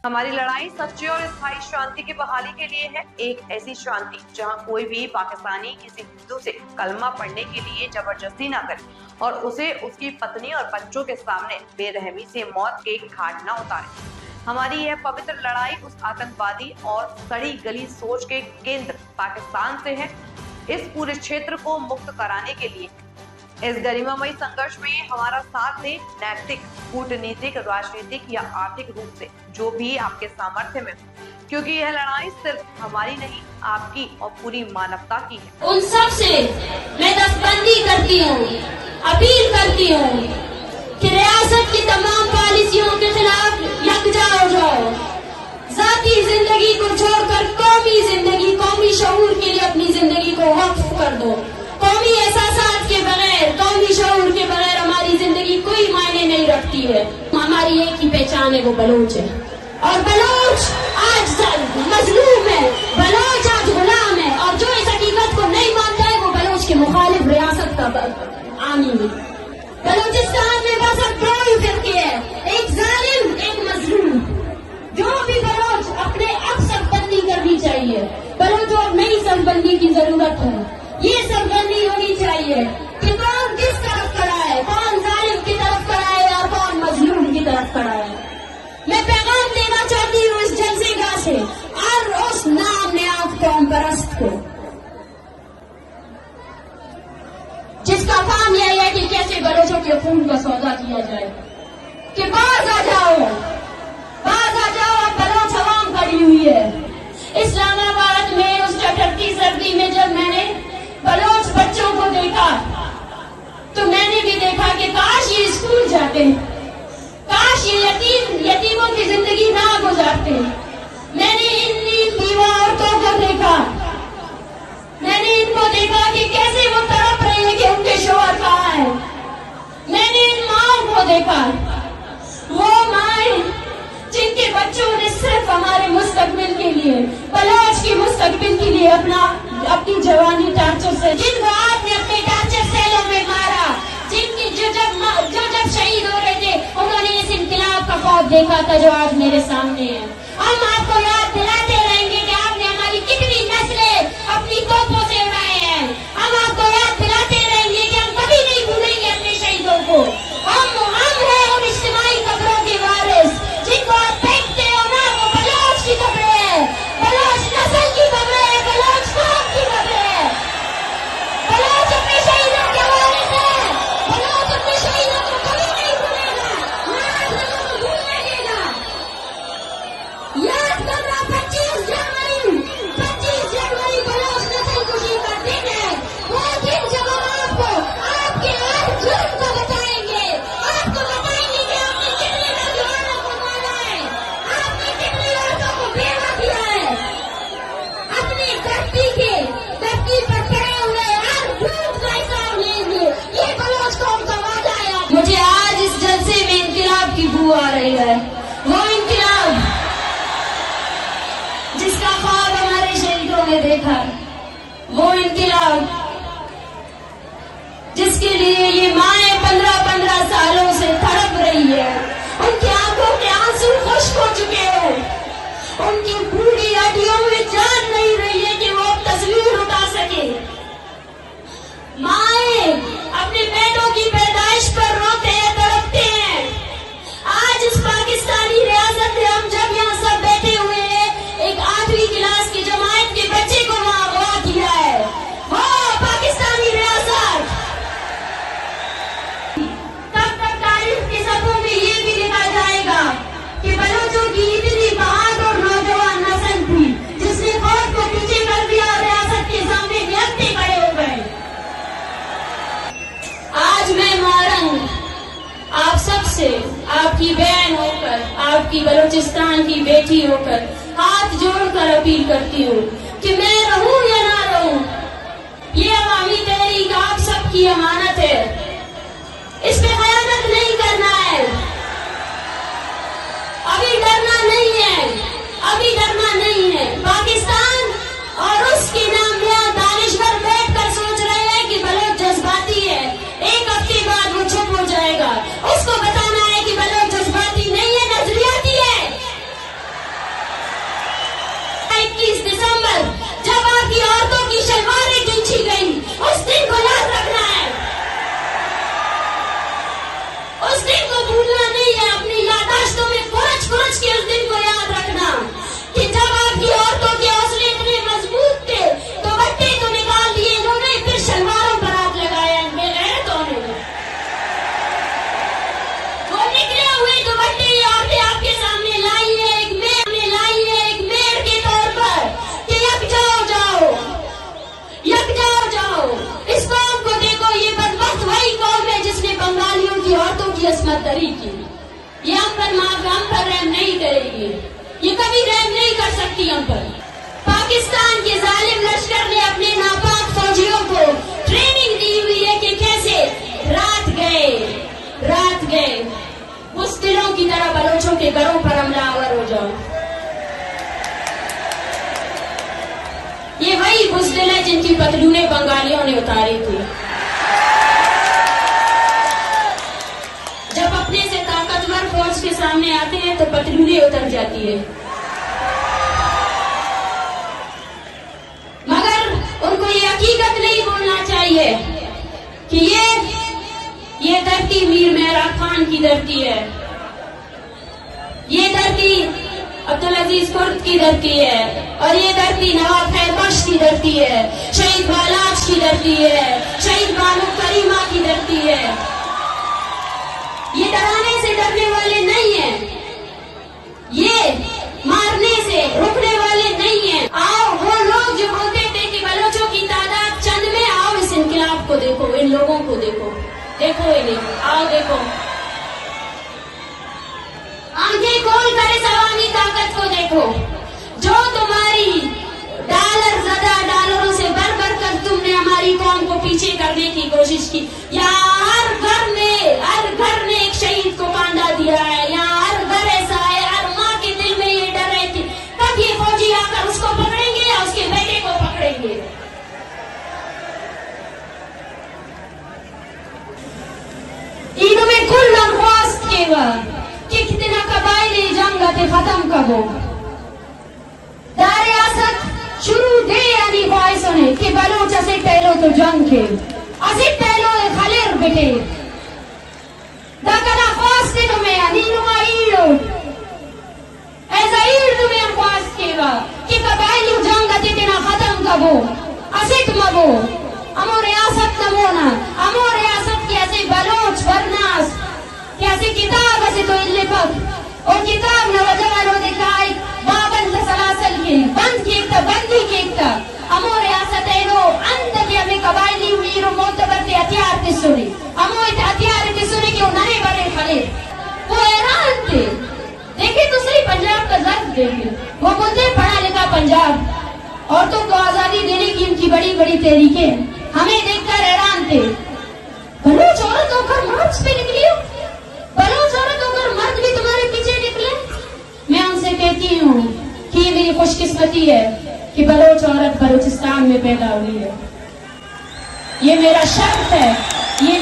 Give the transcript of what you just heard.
हमारी लड़ाई सच्ची और स्थायी शांति की बहाली के लिए है। एक ऐसी शांति जहां कोई भी पाकिस्तानी किसी हिंदू से कलमा पढ़ने के लिए जबरदस्ती ना करे और उसे उसकी पत्नी और बच्चों के सामने बेरहमी से मौत के घाट ना उतारे। हमारी यह पवित्र लड़ाई उस आतंकवादी और सड़ी गली सोच के केंद्र पाकिस्तान से है। इस पूरे क्षेत्र को मुक्त कराने के लिए इस गरिमामयी संघर्ष में हमारा साथ दे, नैतिक, कूटनीतिक, राजनीतिक या आर्थिक रूप से जो भी आपके सामर्थ्य में, क्योंकि यह लड़ाई सिर्फ हमारी नहीं, आपकी और पूरी मानवता की है। उन सब से मैं दस्तबंदी करती हूँ, अपील करती हूँ कि रियासत की तमाम पॉलिसियों के खिलाफ यकजा हो जाओ। जाती जिंदगी को छोड़कर कौमी जिंदगी, कौमी शऊर के लिए अपनी जिंदगी को वक्फ कर दो। कौमी एहसासात के बगैर, कौमी शऊर के बगैर हमारी जिंदगी कोई मायने नहीं रखती है। हमारी एक ही पहचान है, वो बलोच है। और बलोच आज मजलूम है, बलोच आज गुलाम है। और जो इस हकीकत को नहीं मानता है वो बलोच के मुखालिफ रियासत का आमी है। बलोचिस्तान में बस अब दो ही फिरके है, एक जालिम, एक मजलूम। जो भी बलोच अपने अब सरबंदी करनी चाहिए। बलोचों अब नई सरबंदी की जरूरत है। ये सरबंदी होनी चाहिए कि कौन किस तरफ खड़ा है, कौन जालिम की तरफ खड़ा है और कौन मजलूम की तरफ खड़ा है। मैं पैगाम देना चाहती हूँ इस जलसेगाह से और उस नाम नेआब कौम परस्त को, जिसका काम यह है कि कैसे बलोचों के खून का सौदा किया जाए, कि बाज आ जाओ, अब बलोच अवाम खड़ी हुई है। इस्लामाबाद में उस ठंडी सर्दी में जब मैंने बलोच बच्चों को देखा तो मैंने भी देखा कि काश ये स्कूल जाते, काश ये यतीमों की जिंदगी ना गुजारते। मैंने इन बीवा औरतों को देखा, मैंने इनको देखा कि कैसे वो तड़प रहे हैं कि उनके शौहर कहाँ है। मैंने इन माओं को देखा, वो माएं जिनके बच्चों ने सिर्फ हमारे मुस्तकबिल के लिए, बलोच की मुस्तकबिल के लिए अपनी जवानी टार्चर से, जिनको आपने अपने टार्चर सेलों में मारा, जिनकी जो जब शहीद हो रहे थे उन्होंने इस इनकलाब का ख्वाब देखा था जो आज मेरे सामने है। हम आपको याद दिलाते रहेंगे कि आपने हमारी कितनी नस्लें अपनी तोपों से उड़ाए हैं। हम आपको याद दिलाते रहेंगे कि हम कभी नहीं भूलेंगे अपने शहीदों को। हम हैं उन इज्तिमाई कब्रों के वारिस जिनको आप देखते हो ना, वो बलोच की कब्रें है, बलोच नस्ल की कब्रें है, बलोच कौम की कब्रें है। बलोच अपने शहीदों के वारिस है, बलोच अपने शहीदों को कभी नहीं भूलेगा, ना आज लोगों को भूलने देगा। याद करना 25 जनवरी बलोच नस्ल खुशी का दिन है। वो दिन जब हम आपको आपके हर जुर्म को बताएंगे, आपको बताएंगे कि आपने कितने नौजवानों को मारा है, आपने कितनी औरतों को बेवा किया है। अपनी धरती पर पड़े हुए हर झूठ का हिसाब लेंगे। ये बलोच कौम का वादा है। मुझे आज इस जलसे में इनकलाब की बू आ रही है, वो इनकलाब जिसका ख्वाब हमारे शहीदों ने देखा, वो इनकलाब जिसके लिए ये माएं 15-15 सालों से तड़प रही है। उनकी आंखों के आंसू खुश्क हो चुके हैं, उनकी पूरी हड्डियों में जान नहीं रही है कि वो अब तस्वीर उठा सके। माएं अपने बेटों की पैदाइश पर रोते हैं, तड़पते हैं। आज इस पाकिस्तानी रियासत में हम जब यहाँ सब बैठे हुए हैं, एक 8वीं क्लास की जमात के बच्चे को वहाँ अगवा किया है। वो पाकिस्तानी रियासत तब तारीख के सफों में ये भी लिखा जाएगा कि बलोचों की इतनी बहादुर नौजवान नस्ल थी जिसने फौज को पीछे कर दिया और रियासत के सामने निहत्ते खड़े हो गए। आज मैं मारंग आप सबसे, आपकी बहन होकर, आपकी बलूचिस्तान की बेटी होकर हाथ जोड़कर अपील करती हूँ कि मैं रहूं या ना रहूं, ये अवामी तहरीक आप सबकी अमानत है। इस पे खयानत नहीं करना है, अभी डरना नहीं है, अभी डरना नहीं है। पाकिस्तान और उसके नाम में दानिशवर बैठकर सोच रहे हैं कि बलोच जज्बाती है। एक हफ्ते ये हम पर रहम नहीं करेगी, ये कभी रहम नहीं कर सकती हम पर। पाकिस्तान के जालिम लश्कर ने अपने नापाक फौजियों को ट्रेनिंग दी हुई है कि कैसे रात गए उस दिलों की तरह बलोचों के घरों पर हमलावर हो जाओ। ये वही बुज़दिल है जिनकी पतलूने बंगालियों ने उतारी थी। जब अपने से ताकतवर फौज के सामने आते हैं तो पतलूने उतर जाती है, मगर उनको ये हकीकत नहीं भूलना चाहिए कि ये धरती मीर मेहरा खान की धरती है, ये धरती अब्दुल अजीज कुर्द की धरती है, और ये धरती नवाब खैर बख्श की धरती है, शहीद बालाज की धरती है, शहीद बानो करीमा की धरती है। ये डराने से डरने वाले नहीं है, ये मारने से रुकने वाले नहीं है। आओ वो लोग जो बोलते थे कि बलोचों की तादाद चंद में, आओ इस इनकलाब को देखो, इन लोगों को देखो इन्हें, आओ देखो, आंखें खोल कर इस अवामी ताकत को देखो जो तुम्हारी डॉलरों से बढ़ कर तुमने हमारी कौम को पीछे करने की कोशिश की। यहाँ हर घर ने एक शहीद को कांधा दिया है, यहाँ हर घर ऐसा है, हर माँ के दिल में ये डर है कि कब ये फौजी आकर उसको पकड़ेंगे या उसके बेटे को पकड़ेंगे। ईद में कुल दरख्वास्त केवा कि कितना कबायली जंग ते खत्म कबो दारे आसत शुरू दे यानी ख्वाहिशों ने कि बलोच असे टहलो तो जंग के असे टहलो खलेर बेटे दाकना ख्वास्त के तुम्हें अनीनुमा ईडो ऐसा ईड तुम्हें ख्वास्त केवा कि कबायली जंग ते तेना खत्म कबो असे तुमबो अमो रियासत नमोना अमो रियासत के ऐसे बलोच वरनास कैसे किताब ऐसे तो इल्ले पक और किताब नौजवानों दिखाई बाबंद सलासल के बंद की एकता बंदी की एकता अमो रियासत है नो अंत के हमें कबायली मीरो मोतबर के हथियार के सुने अमो इत हथियार के सुने कि उन्हें बड़े खले वो हैरान थे। देखे तो सही पंजाब का दर्द देखे, वो बोलते पढ़ा लिखा पंजाब औरतों को आजादी देने की उनकी बड़ी बड़ी तहरीकें हमें देखकर हैरान थे। बलोच औरत होकर मार्च पे निकली हो, बलोच औरत होकर मर्द भी तुम्हारे पीछे निकले। मैं उनसे कहती हूँ कि ये मेरी खुशकिस्मती है कि बलोच औरत बलूचिस्तान में पैदा हुई है, ये मेरा शर्फ है, ये